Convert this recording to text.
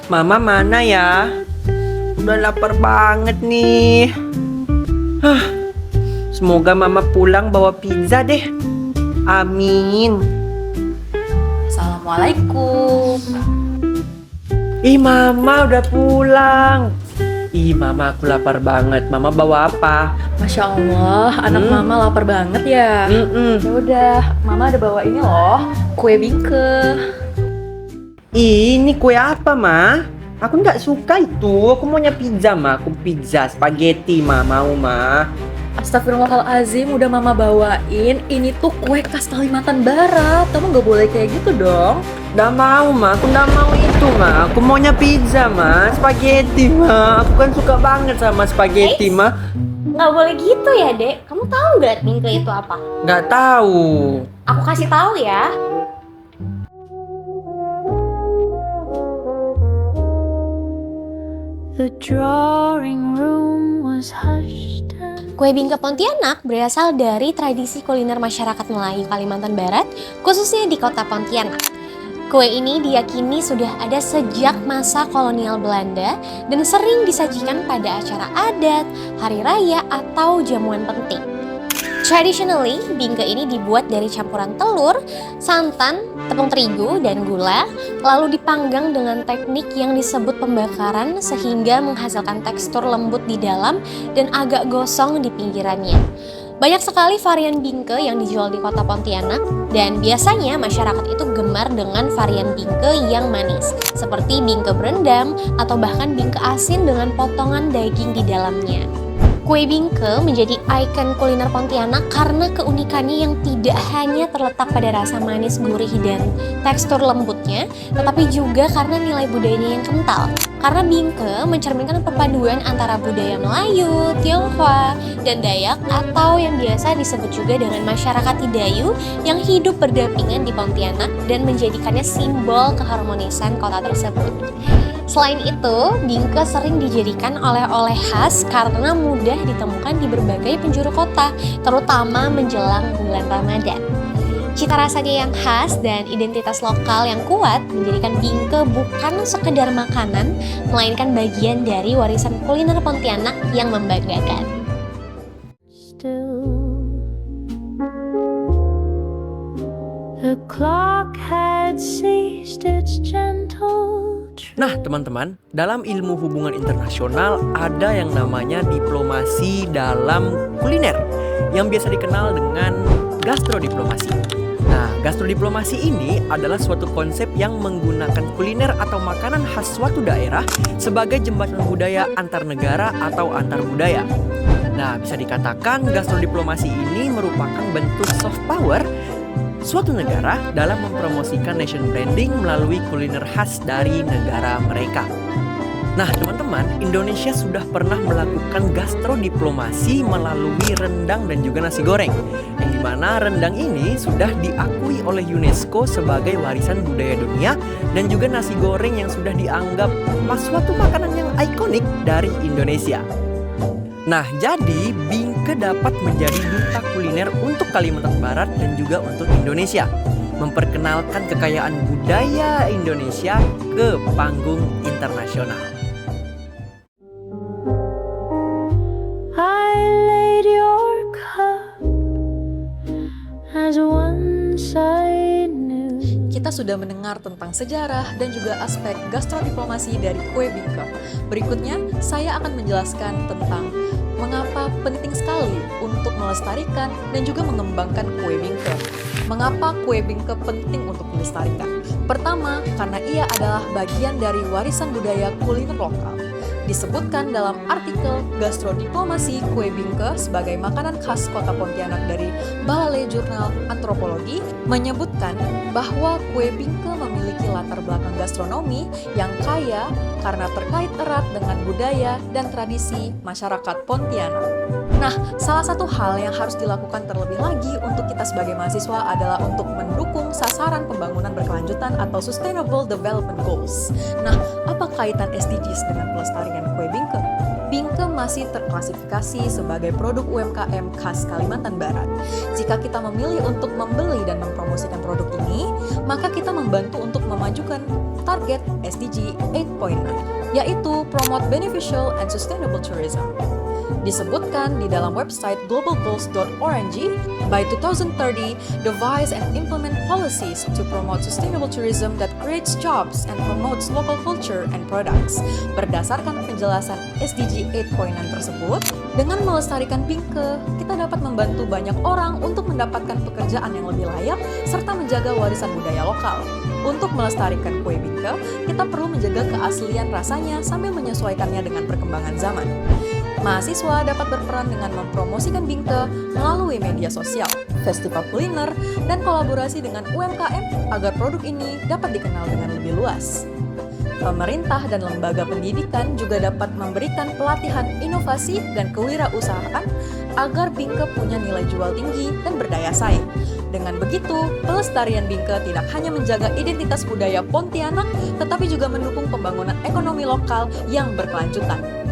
Mama mana ya? Udah lapar banget nih. Semoga mama pulang bawa pizza deh. Amin. Assalamualaikum. Ih, mama udah pulang. Ih, mama aku lapar banget. Mama bawa apa? Masya Allah, anak mama lapar banget ya. Ya udah, mama ada bawa ini loh, kue bingke. Ini kue apa, Ma? Aku nggak suka itu. Aku maunya pizza, Ma. Aku pizza, spaghetti, Ma. Mau, Ma. Astagfirullahaladzim, udah mama bawain. Ini tuh kue khas Kalimantan Barat. Kamu nggak boleh kayak gitu dong. Nggak mau, Ma. Aku nggak mau itu, Ma. Aku maunya pizza, Ma. Spaghetti, Ma. Aku kan suka banget sama spaghetti, Ma. Nggak boleh gitu ya, Dek. Kamu tahu nggak bingke itu apa? Nggak tahu. Aku kasih tahu ya. The drawing room was hushed. Kue bingke Pontianak berasal dari tradisi kuliner masyarakat Melayu Kalimantan Barat, khususnya di kota Pontianak. Kue ini diyakini sudah ada sejak masa kolonial Belanda dan sering disajikan pada acara adat, hari raya, atau jamuan penting. Traditionally, bingke ini dibuat dari campuran telur, santan, tepung terigu, dan gula, lalu dipanggang dengan teknik yang disebut pembakaran sehingga menghasilkan tekstur lembut di dalam dan agak gosong di pinggirannya. Banyak sekali varian bingke yang dijual di kota Pontianak dan biasanya masyarakat itu gemar dengan varian bingke yang manis, seperti bingke berendam atau bahkan bingke asin dengan potongan daging di dalamnya. Kue bingke menjadi ikon kuliner Pontianak karena keunikannya yang tidak hanya terletak pada rasa manis gurih dan tekstur lembutnya, tetapi juga karena nilai budayanya yang kental. Karena bingke mencerminkan perpaduan antara budaya Melayu, Tionghoa, dan Dayak atau yang biasa disebut juga dengan masyarakat Tidayu yang hidup berdampingan di Pontianak dan menjadikannya simbol keharmonisan kota tersebut. Selain itu, bingke sering dijadikan oleh-oleh khas karena mudah ditemukan di berbagai penjuru kota, terutama menjelang bulan Ramadan. Cita rasanya yang khas dan identitas lokal yang kuat menjadikan bingke bukan sekedar makanan, melainkan bagian dari warisan kuliner Pontianak yang membanggakan. Still, the clock had ceased its gentle. Nah, teman-teman, dalam ilmu hubungan internasional ada yang namanya diplomasi dalam kuliner yang biasa dikenal dengan gastrodiplomasi. Nah, gastrodiplomasi ini adalah suatu konsep yang menggunakan kuliner atau makanan khas suatu daerah sebagai jembatan budaya antar negara atau antar budaya. Nah, bisa dikatakan gastrodiplomasi ini merupakan bentuk soft power suatu negara dalam mempromosikan nation branding melalui kuliner khas dari negara mereka. Nah, teman-teman, Indonesia sudah pernah melakukan gastrodiplomasi melalui rendang dan juga nasi goreng, yang dimana rendang ini sudah diakui oleh UNESCO sebagai warisan budaya dunia dan juga nasi goreng yang sudah dianggap suatu makanan yang ikonik dari Indonesia. Nah, jadi bingke dapat menjadi duta kuliner untuk Kalimantan Barat dan juga untuk Indonesia, memperkenalkan kekayaan budaya Indonesia ke panggung internasional. I laid your cup as once I knew. Kita sudah mendengar tentang sejarah dan juga aspek gastrodiplomasi dari kue bingke. Berikutnya, saya akan menjelaskan tentang mengapa penting sekali untuk melestarikan dan juga mengembangkan kue bingke. Mengapa kue bingke penting untuk dilestarikan? Pertama, karena ia adalah bagian dari warisan budaya kuliner lokal. Disebutkan dalam artikel Gastrodiplomasi Kue Bingke sebagai makanan khas kota Pontianak dari Balai Jurnal Antropologi, menyebutkan bahwa kue bingke memiliki latar belakang gastronomi yang kaya karena terkait erat dengan budaya dan tradisi masyarakat Pontianak. Nah, salah satu hal yang harus dilakukan terlebih lagi untuk kita sebagai mahasiswa adalah untuk mendukung sasaran pembangunan berkelanjutan atau Sustainable Development Goals. Nah, apa kaitan SDGs dengan pelestarian kue bingke? Bingke masih terklasifikasi sebagai produk UMKM khas Kalimantan Barat. Jika kita memilih untuk membeli dan mempromosikan produk ini, maka kita membantu untuk memajukan target SDG 8.9, yaitu Promote Beneficial and Sustainable Tourism. Disebutkan di dalam website globalgoals.org, by 2030, devise and implement policies to promote sustainable tourism that creates jobs and promotes local culture and products. Berdasarkan penjelasan SDG 8.9 tersebut, dengan melestarikan bingke, kita dapat membantu banyak orang untuk mendapatkan pekerjaan yang lebih layak serta menjaga warisan budaya lokal. Untuk melestarikan kue bingke, kita perlu menjaga keaslian rasanya sambil menyesuaikannya dengan perkembangan zaman. Mahasiswa dapat berperan dengan mempromosikan bingke melalui media sosial, festival kuliner, dan kolaborasi dengan UMKM agar produk ini dapat dikenal dengan lebih luas. Pemerintah dan lembaga pendidikan juga dapat memberikan pelatihan inovasi dan kewirausahaan agar bingke punya nilai jual tinggi dan berdaya saing. Dengan begitu, pelestarian bingke tidak hanya menjaga identitas budaya Pontianak, tetapi juga mendukung pembangunan ekonomi lokal yang berkelanjutan.